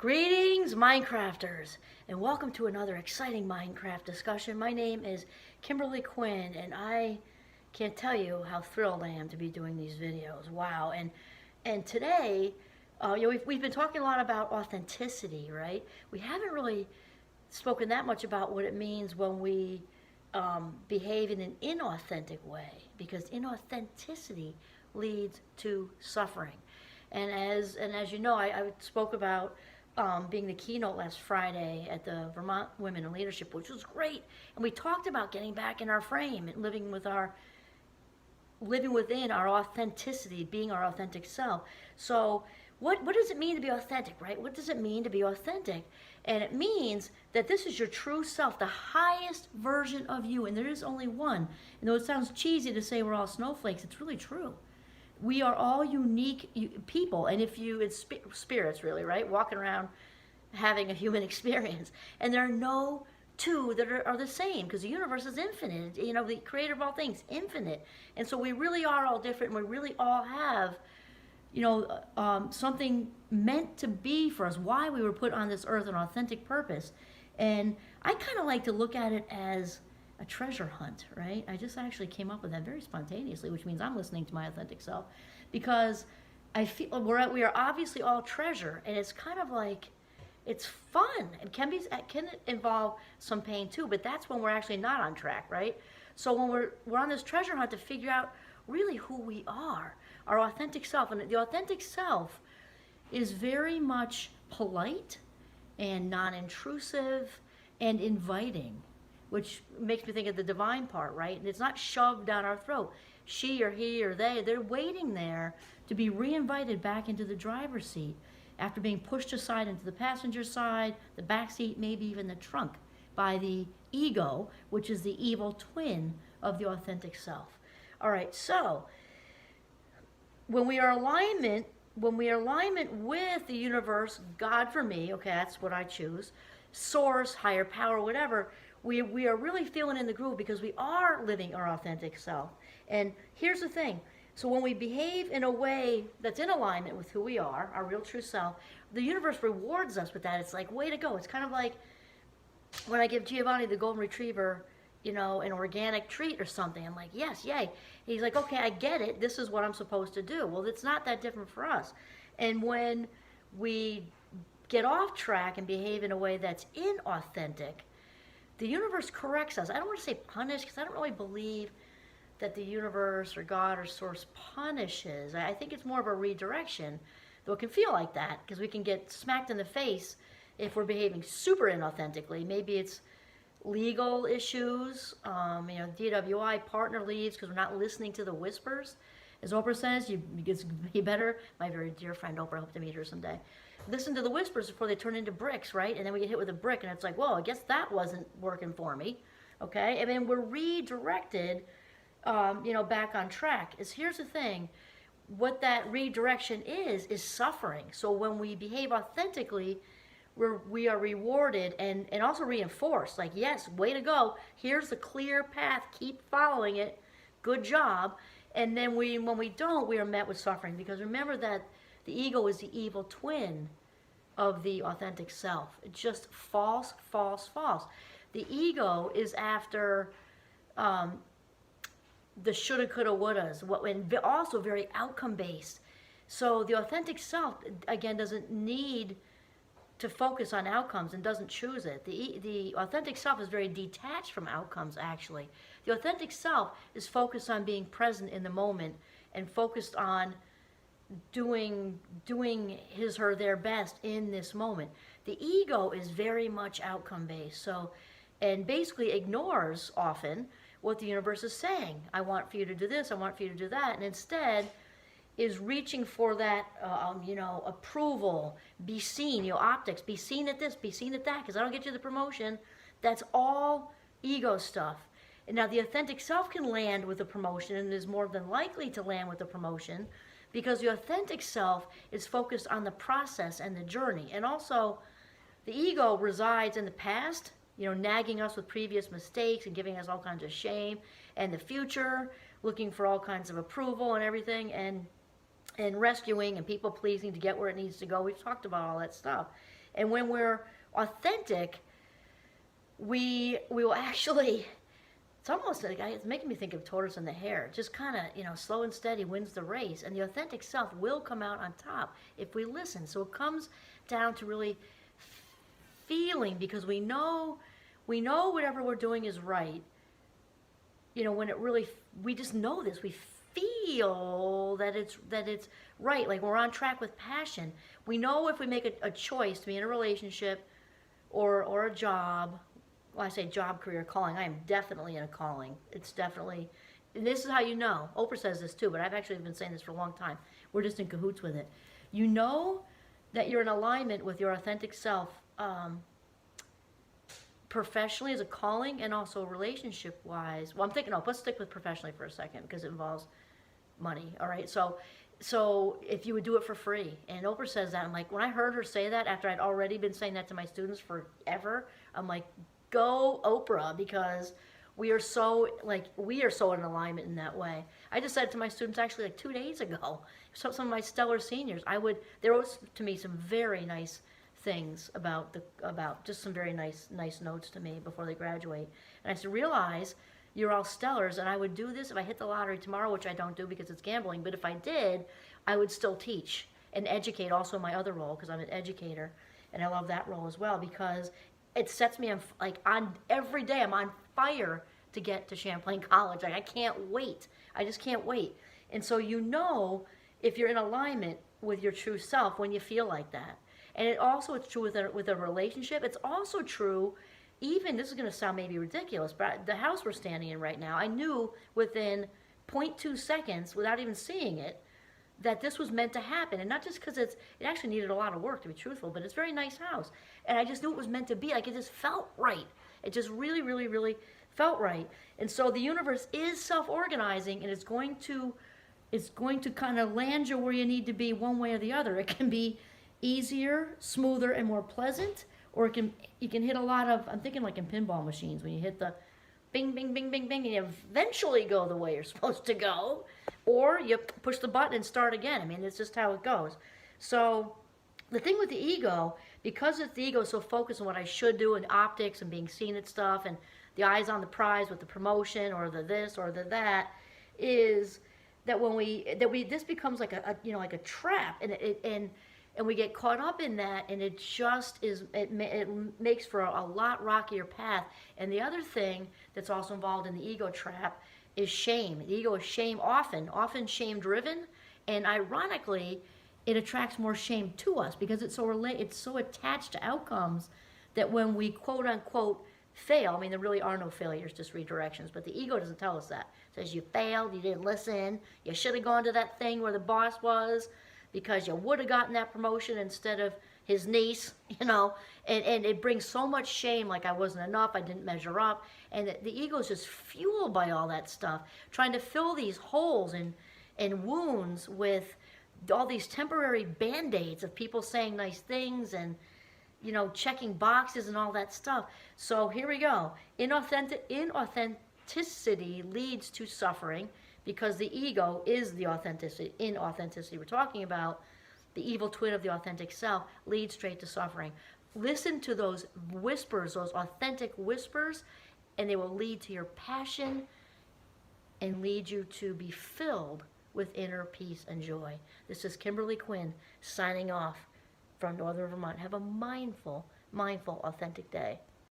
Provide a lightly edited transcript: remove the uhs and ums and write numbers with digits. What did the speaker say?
Greetings, Minecrafters, and welcome to another exciting Minecraft discussion. My name is Kimberly Quinn, and I can't tell you how thrilled I am to be doing these videos. Wow! And today, we've been talking a lot about authenticity, right? We haven't really spoken that much about what it means when we behave in an inauthentic way, because inauthenticity leads to suffering. And as you know, I spoke about being the keynote last Friday at the Vermont Women in Leadership, which was great. And we talked about getting back in our frame and living within our authenticity, being our authentic self. So what does it mean to be authentic, right? What does it mean to be authentic? And it means that this is your true self, the highest version of you, and there is only one. And though it sounds cheesy to say we're all snowflakes, it's really true. We are all unique people, and it's spirits really, right? Walking around having a human experience. And there are no two that are the same, because the universe is infinite. You know, the creator of all things, infinite. And so we really are all different, and we really all have, something meant to be for us, why we were put on this earth, an authentic purpose. And I kind of like to look at it as a treasure hunt, right? I just actually came up with that very spontaneously, which means I'm listening to my authentic self, because I feel we are obviously all treasure, and it's kind of like, it's fun. It can involve some pain too, but that's when we're actually not on track, right? So when we're on this treasure hunt to figure out really who we are, our authentic self, and the authentic self is very much polite and non-intrusive and inviting, which makes me think of the divine part, right? And it's not shoved down our throat. She or he or they're waiting there to be re-invited back into the driver's seat after being pushed aside into the passenger side, the back seat, maybe even the trunk, by the ego, which is the evil twin of the authentic self. All right, so when we are alignment with the universe, God for me, okay, that's what I choose, source, higher power, whatever, we are really feeling in the groove, because we are living our authentic self. And here's the thing. So when we behave in a way that's in alignment with who we are, our real true self, the universe rewards us with that. It's like, way to go. It's kind of like when I give Giovanni, the golden retriever, an organic treat or something. I'm like, yes, yay. He's like, okay, I get it. This is what I'm supposed to do. Well, it's not that different for us. And when we get off track and behave in a way that's inauthentic, the universe corrects us. I don't want to say punish, because I don't really believe that the universe or God or source punishes. I think it's more of a redirection, though it can feel like that, because we can get smacked in the face if we're behaving super inauthentically. Maybe it's legal issues, DWI, partner leaves because we're not listening to the whispers. As Oprah says, you better, my very dear friend Oprah, I hope to meet her someday, listen to the whispers before they turn into bricks, right? And then we get hit with a brick, and it's like, whoa, I guess that wasn't working for me, okay? And then we're redirected, back on track. Here's the thing, what that redirection is suffering. So when we behave authentically, we are rewarded and also reinforced, like, yes, way to go, here's the clear path, keep following it, good job. And then when we don't, we are met with suffering, because remember that the ego is the evil twin of the authentic self. It's just false, false, false. The ego is after the shoulda, coulda, wouldas, and also very outcome based. So the authentic self, again, doesn't need to focus on outcomes and doesn't choose it. The authentic self is very detached from outcomes, actually. The authentic self is focused on being present in the moment and focused on doing his, her, their best in this moment. The ego is very much outcome based, and basically ignores often what the universe is saying. I want for you to do this, I want for you to do that, and instead is reaching for that, approval, be seen, optics, be seen at this, be seen at that, because I don't get you the promotion. That's all ego stuff. And now the authentic self can land with a promotion, and is more than likely to land with a promotion, because the authentic self is focused on the process and the journey. And also, the ego resides in the past, nagging us with previous mistakes and giving us all kinds of shame, and the future, looking for all kinds of approval and everything. And and rescuing and people pleasing to get where it needs to go. We've talked about all that stuff. And when we're authentic, we will actually, it's almost like, it's making me think of tortoise and the hare. Just kind of, slow and steady wins the race. And the authentic self will come out on top if we listen. So it comes down to really feeling, because we know whatever we're doing is right. When it really, we just know this. We feel that it's right. Like we're on track with passion. We know if we make a choice to be in a relationship or a job. Well, I say job, career, calling. I am definitely in a calling. It's definitely, and this is how you know. Oprah says this too, but I've actually been saying this for a long time. We're just in cahoots with it. You know that you're in alignment with your authentic self, professionally as a calling and also relationship-wise. Well, I'm thinking, let's stick with professionally for a second because it involves money. All right, so if you would do it for free, and Oprah says that, I'm like, when I heard her say that after I'd already been saying that to my students forever, I'm like, go Oprah, because we are so in alignment in that way. I just said to my students actually like 2 days ago, some of my stellar seniors, there was to me some very nice things about just some very nice notes to me before they graduate. And I said, realize you're all stellars, and I would do this if I hit the lottery tomorrow, which I don't do because it's gambling, but if I did, I would still teach and educate, also my other role, because I'm an educator, and I love that role as well, because it sets me on every day. I'm on fire to get to Champlain College. Like I can't wait. I just can't wait. And so if you're in alignment with your true self when you feel like that. And it's true with a relationship. It's also true, even, this is going to sound maybe ridiculous, but the house we're standing in right now, I knew within 0.2 seconds, without even seeing it, that this was meant to happen. And not just because it actually needed a lot of work, to be truthful, but it's a very nice house. And I just knew it was meant to be. Like it just felt right. It just really, really, really felt right. And so the universe is self-organizing, and it's going to kind of land you where you need to be one way or the other. It can be easier, smoother, and more pleasant, or you can hit a lot of, I'm thinking like in pinball machines, when you hit the bing, bing, bing, bing, bing, and you eventually go the way you're supposed to go, or you push the button and start again. I mean, it's just how it goes. So the thing with the ego, because the ego is so focused on what I should do and optics and being seen at stuff and the eyes on the prize with the promotion or the this or the that, is that this becomes like a trap, and we get caught up in that, and it just is, it makes for a lot rockier path. And the other thing that's also involved in the ego trap is shame. The ego is often shame driven, and ironically, it attracts more shame to us because it's so attached to outcomes that when we quote unquote fail, I mean, there really are no failures, just redirections, but the ego doesn't tell us that. It says you failed, you didn't listen, you should have gone to that thing where the boss was, because you would have gotten that promotion instead of his niece, and it brings so much shame, like I wasn't enough, I didn't measure up, and the ego is just fueled by all that stuff, trying to fill these holes and wounds with all these temporary band-aids of people saying nice things and checking boxes and all that stuff. So here we go. Inauthenticity leads to suffering, because the ego is the inauthenticity we're talking about. The evil twin of the authentic self leads straight to suffering. Listen to those whispers, those authentic whispers, and they will lead to your passion and lead you to be filled with inner peace and joy. This is Kimberly Quinn signing off from Northern Vermont. Have a mindful, authentic day.